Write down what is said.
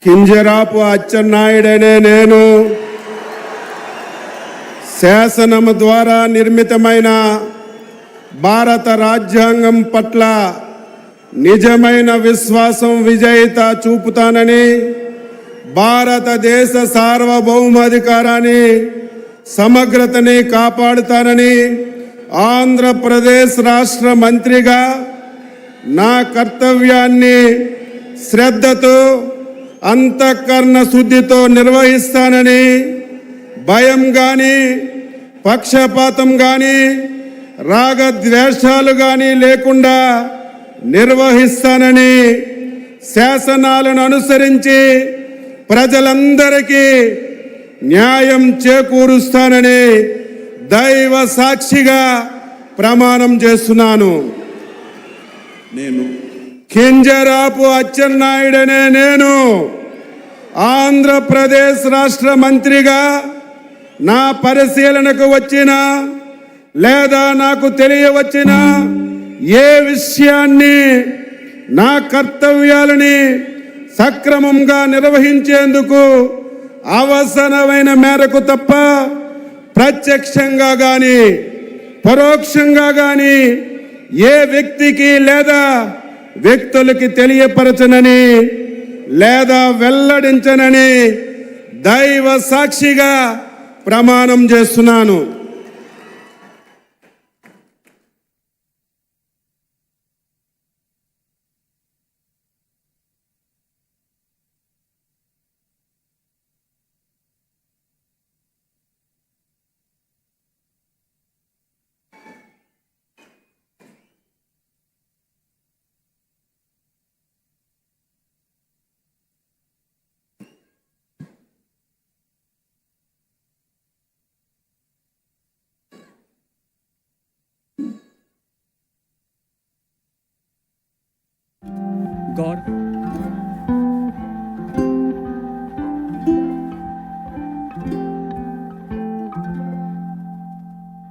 కింజరాపు అచ్చెన్నాయుడనే నేను శాసనము ద్వారా నిర్మితమైన భారత రాజ్యాంగం పట్ల నిజమైన విశ్వాసం విజేత చూపుతానని, భారతదేశ సార్వభౌమాధికారాన్ని సమగ్రతని కాపాడుతానని, ఆంధ్రప్రదేశ్ రాష్ట్ర మంత్రిగా నా కర్తవ్యాన్ని శ్రద్ధతో అంతఃకరణ శుద్ధితో నిర్వహిస్తానని, భయం కానీ పక్షపాతం కానీ రాగద్వేషాలు కానీ లేకుండా నిర్వహిస్తానని, శాసనాలను అనుసరించి ప్రజలందరికీ న్యాయం చేకూరుస్తానని దైవ సాక్షిగా ప్రమాణం చేస్తున్నాను. నేను కింజరాపు అచ్చెన్నాయుడనే నేను ఆంధ్రప్రదేశ్ రాష్ట్ర మంత్రిగా నా పరిశీలనకు వచ్చిన లేదా నాకు తెలియవచ్చిన ఏ విషయాన్ని నా కర్తవ్యాలని సక్రమంగా నిర్వహించేందుకు అవసరమైన మేరకు తప్ప ప్రత్యక్షంగా కానీ పరోక్షంగా కానీ ఏ వ్యక్తికి లేదా వ్యక్తులకి తెలియపరచనని లేదా వెల్లడించనని దైవ సాక్షిగా ప్రమాణం చేస్తున్నాను. God